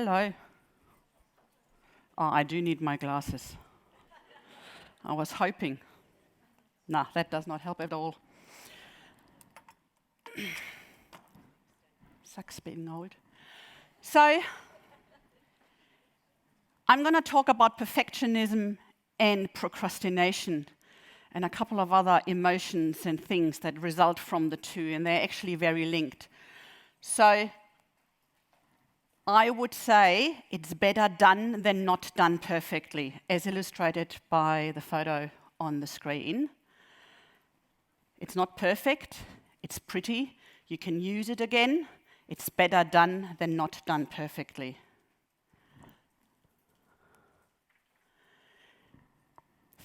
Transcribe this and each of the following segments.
hello. Oh, I do need my glasses. I was hoping. Nah, that does not help at all. Sucks being old. So, I'm going to talk about perfectionism and procrastination and a couple of other emotions and things that result from the two, and they're actually very linked. So, I would say it's better done than not done perfectly, as illustrated by the photo on the screen. It's not perfect, it's pretty, you can use it again. It's better done than not done perfectly.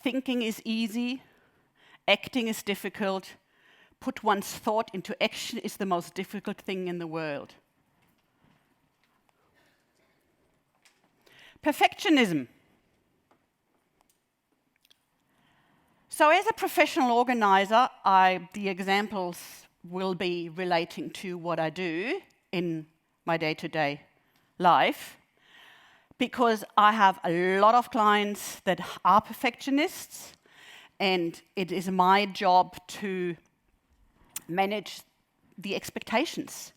Thinking is easy, acting is difficult, put one's thought into action is the most difficult thing in the world. Perfectionism. So as a professional organizer, the examples will be relating to what I do in my day-to-day life, because I have a lot of clients that are perfectionists, and it is my job to manage the expectations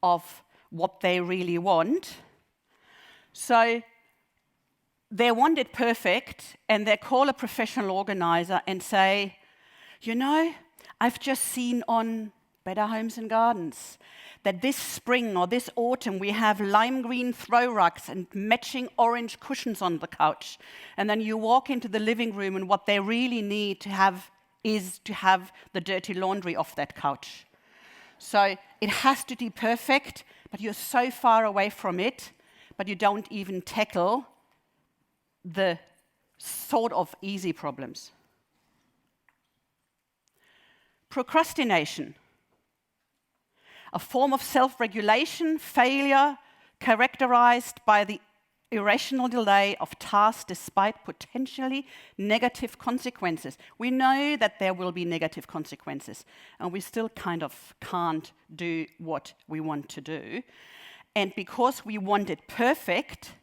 of what they really want. So they want it perfect, and they call a professional organizer and say, you know, I've just seen on Better Homes and Gardens that this spring or this autumn we have lime green throw rugs and matching orange cushions on the couch. And then you walk into the living room, and what they really need to have is to have the dirty laundry off that couch. So it has to be perfect, but you're so far away from it, but you don't even tackle the sort of easy problems. Procrastination. A form of self-regulation, failure, characterized by the irrational delay of tasks despite potentially negative consequences. We know that there will be negative consequences, and we still kind of can't do what we want to do. And because we want it perfect,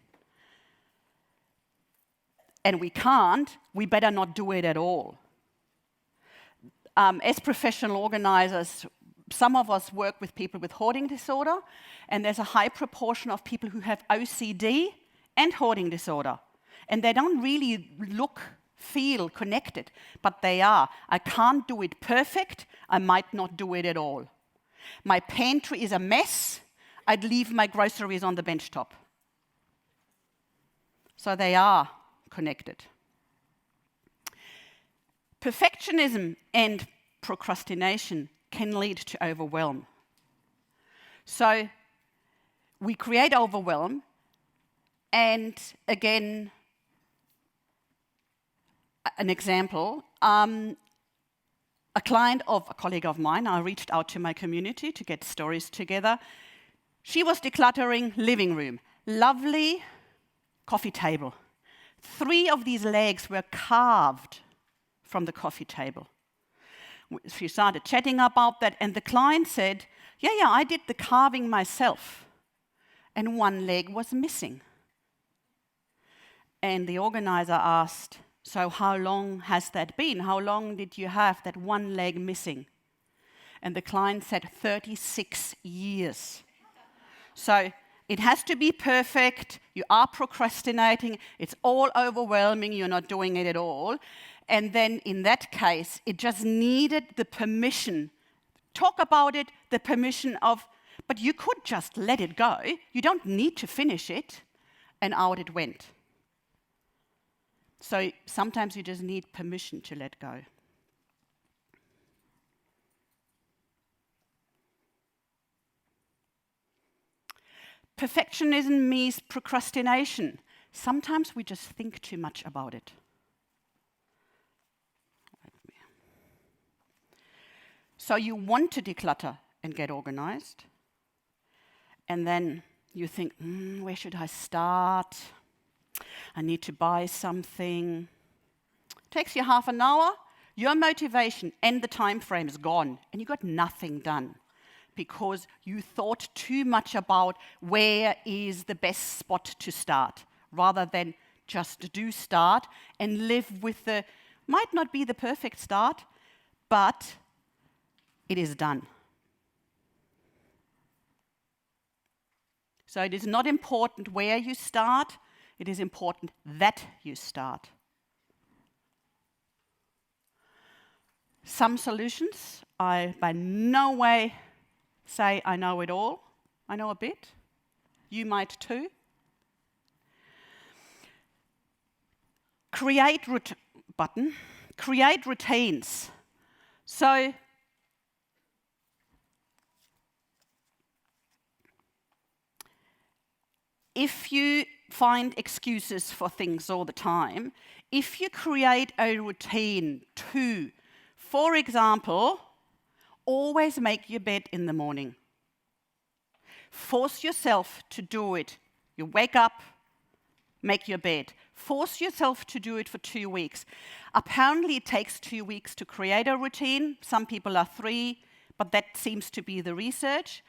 and we can't, we better not do it at all. As professional organizers, some of us work with people with hoarding disorder, and there's a high proportion of people who have OCD and hoarding disorder. And they don't really feel connected, but they are. I can't do it perfect, I might not do it at all. My pantry is a mess, I'd leave my groceries on the bench top. So they are connected. Perfectionism and procrastination can lead to overwhelm. So we create overwhelm, and again, an example, a colleague of mine, I reached out to my community to get stories together. She was decluttering living room, lovely coffee table. 3 of these legs were carved from the coffee table. She started chatting about that, and the client said, yeah, I did the carving myself. And 1 leg was missing. And the organizer asked, so how long has that been? How long did you have that 1 leg missing? And the client said 36 years. So it has to be perfect, you are procrastinating, it's all overwhelming, you're not doing it at all. And then in that case, it just needed the permission. Talk about it, the permission of, but you could just let it go. You don't need to finish it. And out it went. So sometimes you just need permission to let go. Perfectionism means procrastination. Sometimes we just think too much about it. So you want to declutter and get organized, and then you think, where should I start? I need to buy something. Takes you half an hour, your motivation and the time frame is gone, and you got nothing done. because you thought too much about where is the best spot to start, rather than just do start and live with the, might not be the perfect start, but it is done. So it is not important where you start, it is important that you start. Some solutions, I by no way say I know it all. I know a bit. You might too. Create routines. So if you find excuses for things all the time, if you create a routine to, for example, always make your bed in the morning. Force yourself to do it. You wake up, make your bed. Force yourself to do it for 2 weeks. Apparently it takes 2 weeks to create a routine. Some people are 3, but that seems to be the research.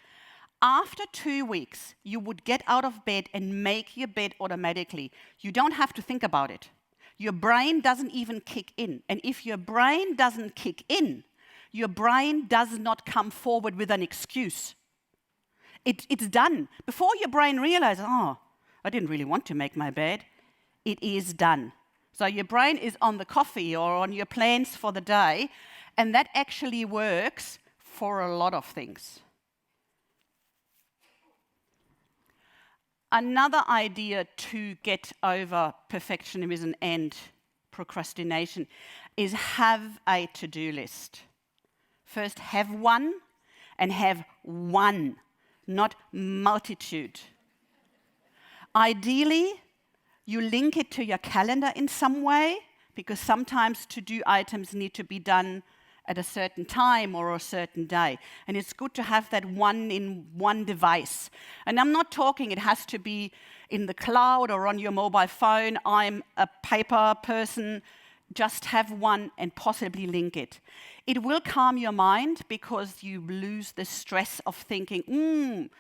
After 2 weeks, you would get out of bed and make your bed automatically. You don't have to think about it. Your brain doesn't even kick in. And if your brain doesn't kick in, your brain does not come forward with an excuse. It's done. Before your brain realizes, oh, I didn't really want to make my bed, it is done. So your brain is on the coffee or on your plans for the day, and that actually works for a lot of things. Another idea to get over perfectionism and procrastination is have a to-do list. First, have one, and have one, not multitude. Ideally, you link it to your calendar in some way, because sometimes to-do items need to be done at a certain time or a certain day. And it's good to have that one in one device. And I'm not talking it has to be in the cloud or on your mobile phone. I'm a paper person. Just have one and possibly link it. It will calm your mind because you lose the stress of thinking,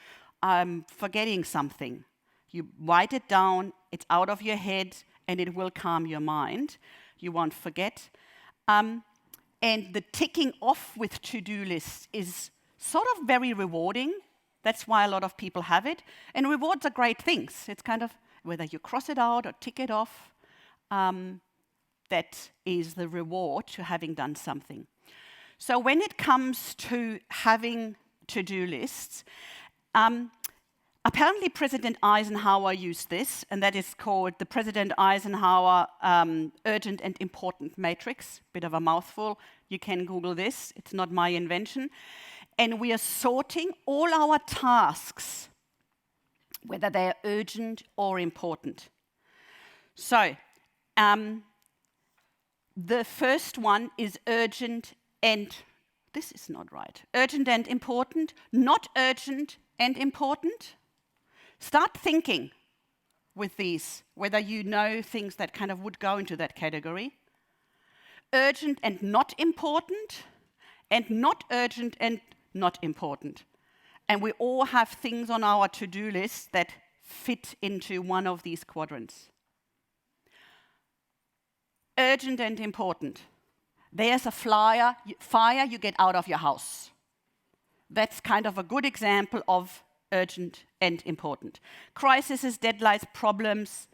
I'm forgetting something. You write it down, it's out of your head, and it will calm your mind. You won't forget. And the ticking off with to-do lists is sort of very rewarding. That's why a lot of people have it. And rewards are great things. It's kind of, whether you cross it out or tick it off, that is the reward to having done something. So when it comes to having to-do lists, apparently President Eisenhower used this, and that is called the President Eisenhower Urgent and Important Matrix. Bit of a mouthful. You can Google this. It's not my invention. And we are sorting all our tasks, whether they are urgent or important. So the first one is urgent and, this is not right, urgent and important, not urgent and important. Start thinking with these, whether you know things that kind of would go into that category. Urgent and not important, and not urgent and not important. And we all have things on our to-do list that fit into one of these quadrants. Urgent and important. There's a fire you get out of your house. That's kind of a good example of urgent and important. Crises, deadlines, problems.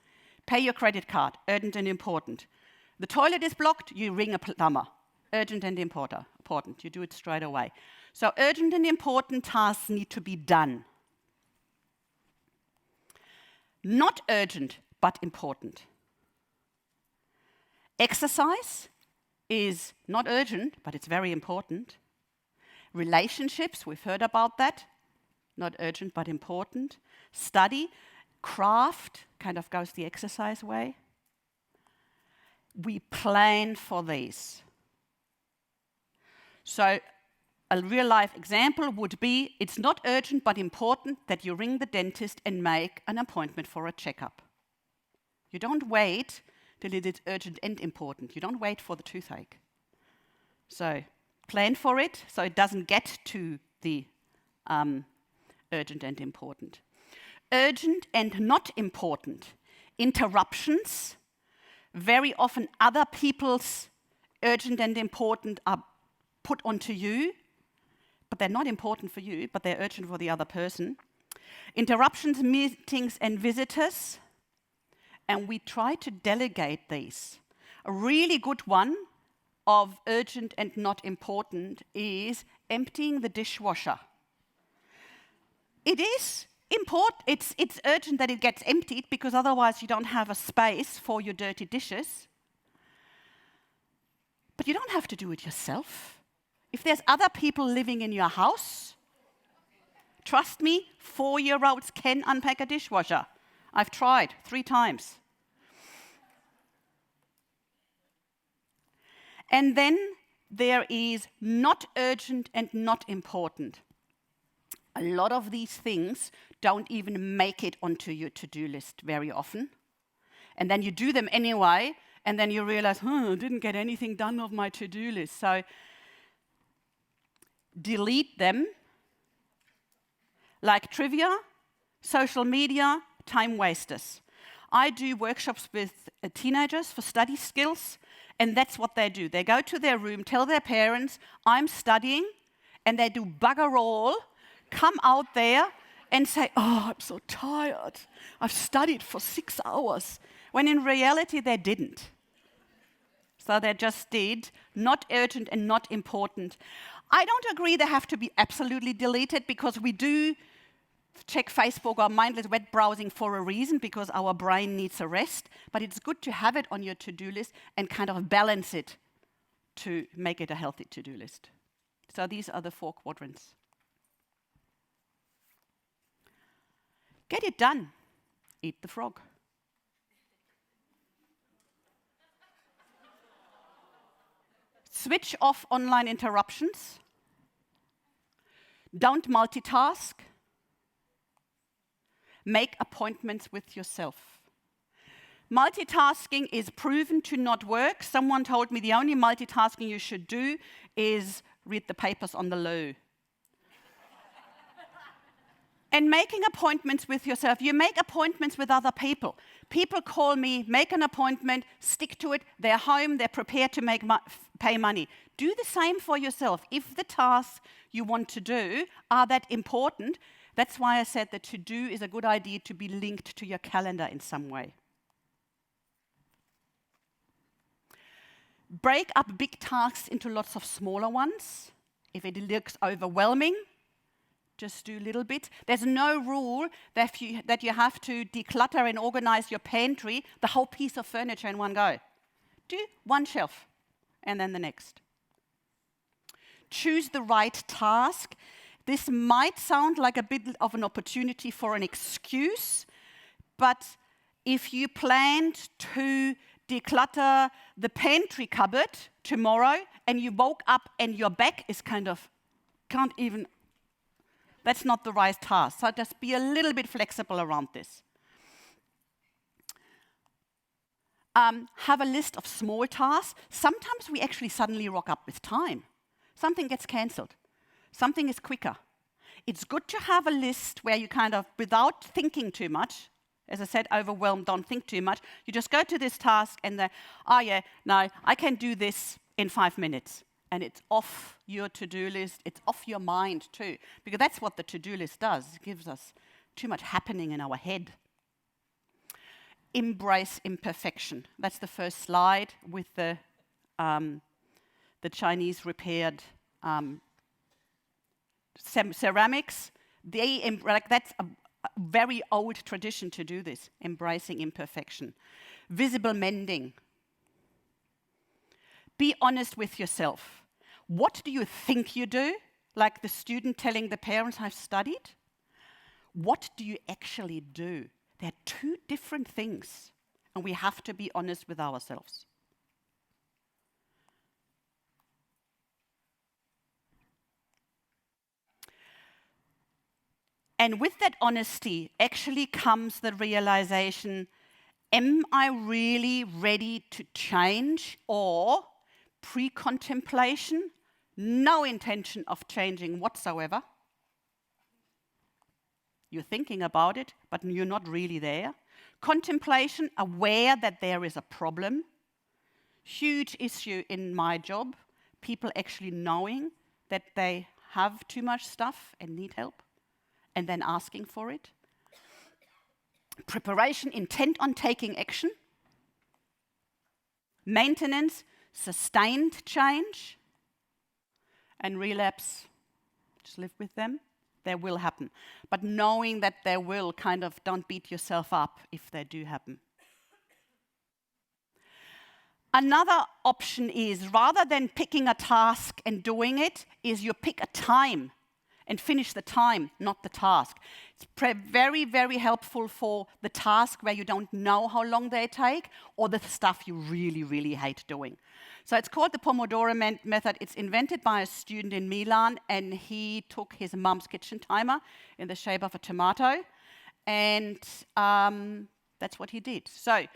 Pay your credit card, urgent and important. The toilet is blocked, you ring a plumber. Urgent and important. You do it straight away. So urgent and important tasks need to be done. Not urgent, but important. Exercise is not urgent, but it's very important. Relationships, we've heard about that. Not urgent, but important. Study, craft, kind of goes the exercise way. We plan for these. So a real-life example would be, it's not urgent but important that you ring the dentist and make an appointment for a checkup. You don't wait till it is urgent and important. You don't wait for the toothache. So plan for it so it doesn't get to the urgent and important. Urgent and not important. Interruptions. Very often other people's urgent and important are put onto you, but they're not important for you, but they're urgent for the other person. Interruptions, meetings, and visitors. And we try to delegate these. A really good one of urgent and not important is emptying the dishwasher. It is important. It's urgent that it gets emptied because otherwise you don't have a space for your dirty dishes. But you don't have to do it yourself. If there's other people living in your house, trust me, 4-year-olds can unpack a dishwasher. I've tried 3 times. And then there is not urgent and not important. A lot of these things don't even make it onto your to-do list very often. And then you do them anyway, and then you realize, I didn't get anything done of my to-do list. So delete them, like trivia, social media, time wasters. I do workshops with teenagers for study skills, and that's what they do. They go to their room, tell their parents, I'm studying, and they do bugger all, come out there and say, I'm so tired. I've studied for 6 hours, when in reality they didn't. So they just did, not urgent and not important. I don't agree they have to be absolutely deleted because we do check Facebook or mindless web browsing for a reason because our brain needs a rest, but it's good to have it on your to-do list and kind of balance it to make it a healthy to-do list. So these are the 4 quadrants. Get it done. Eat the frog. Switch off online interruptions. Don't multitask. Make appointments with yourself. Multitasking is proven to not work. Someone told me the only multitasking you should do is read the papers on the loo. And making appointments with yourself. You make appointments with other people. People call me, make an appointment, stick to it. They're home, they're prepared to pay money. Do the same for yourself. If the tasks you want to do are that important, that's why I said that to do is a good idea to be linked to your calendar in some way. Break up big tasks into lots of smaller ones. If it looks overwhelming, just do a little bit. There's no rule that you have to declutter and organize your pantry, the whole piece of furniture in one go. Do one shelf and then the next. Choose the right task. This might sound like a bit of an opportunity for an excuse, but if you planned to declutter the pantry cupboard tomorrow and you woke up and your back is that's not the right task. So just be a little bit flexible around this. Have a list of small tasks. Sometimes we actually suddenly rock up with time. Something gets cancelled. Something is quicker. It's good to have a list where you without thinking too much, as I said, overwhelmed, don't think too much. You just go to this task and then, I can do this in 5 minutes. And it's off your to-do list, it's off your mind too. Because that's what the to-do list does. It gives us too much happening in our head. Embrace imperfection. That's the first slide with the Chinese repaired ceramics. That's a very old tradition to do this, embracing imperfection. Visible mending. Be honest with yourself. What do you think you do? Like the student telling the parents, I've studied. What do you actually do? They're 2 different things, and we have to be honest with ourselves. And with that honesty actually comes the realization, am I really ready to change? Or pre-contemplation, no intention of changing whatsoever. You're thinking about it, but you're not really there. Contemplation, aware that there is a problem. Huge issue in my job, people actually knowing that they have too much stuff and need help, and then asking for it. Preparation, intent on taking action. Maintenance, sustained change. And relapse, just live with them. They will happen. But knowing that they will, kind of don't beat yourself up if they do happen. Another option is, rather than picking a task and doing it, is you pick a time and finish the time, not the task. It's very, very helpful for the task where you don't know how long they take, or the stuff you really, really hate doing. So it's called the Pomodoro method. It's invented by a student in Milan, and he took his mum's kitchen timer in the shape of a tomato, and that's what he did. So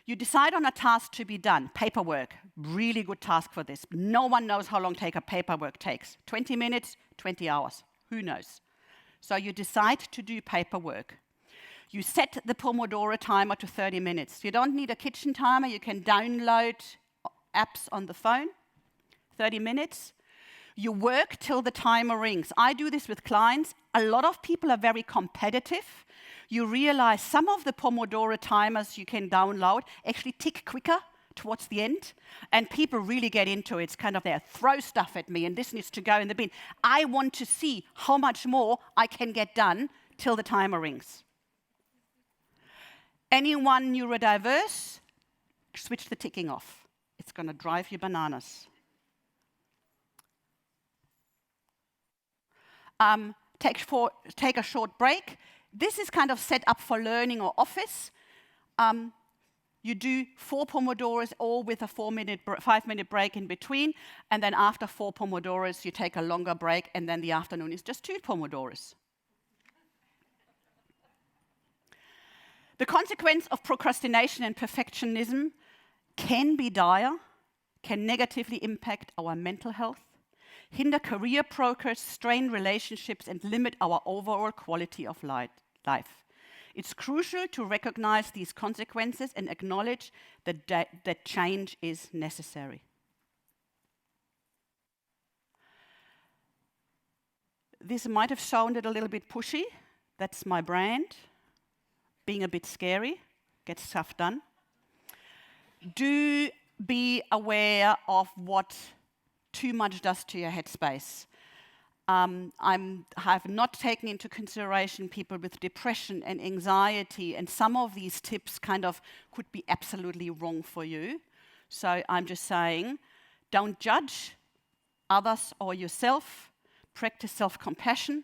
you decide on a task to be done. Paperwork, really good task for this. No one knows how long paperwork takes. 20 minutes, 20 hours. Who knows? So you decide to do paperwork. You set the Pomodoro timer to 30 minutes. You don't need a kitchen timer. You can download apps on the phone. 30 minutes. You work till the timer rings. I do this with clients. A lot of people are very competitive. You realize some of the Pomodoro timers you can download actually tick quicker towards the end, and people really get into it. It's kind of they throw stuff at me, and this needs to go in the bin. I want to see how much more I can get done till the timer rings. Anyone neurodiverse, switch the ticking off. It's going to drive you bananas. Take a short break. This is kind of set up for learning or office. You do 4 Pomodoros, all with a 5-minute break in between, and then after 4 Pomodoros, you take a longer break, and then the afternoon is just 2 Pomodoros. The consequence of procrastination and perfectionism can be dire, can negatively impact our mental health, hinder career progress, strain relationships, and limit our overall quality of life. It's crucial to recognize these consequences and acknowledge that change is necessary. This might have sounded a little bit pushy. That's my brand. Being a bit scary, get stuff done. Do be aware of what too much does to your headspace. I have not taken into consideration people with depression and anxiety, and some of these tips kind of could be absolutely wrong for you. So I'm just saying, don't judge others or yourself. Practice self-compassion.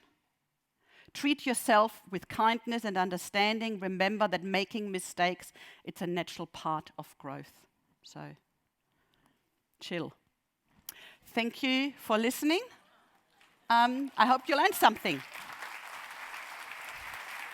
Treat yourself with kindness and understanding. Remember that making mistakes, it's a natural part of growth. So, chill. Thank you for listening. I hope you learned something.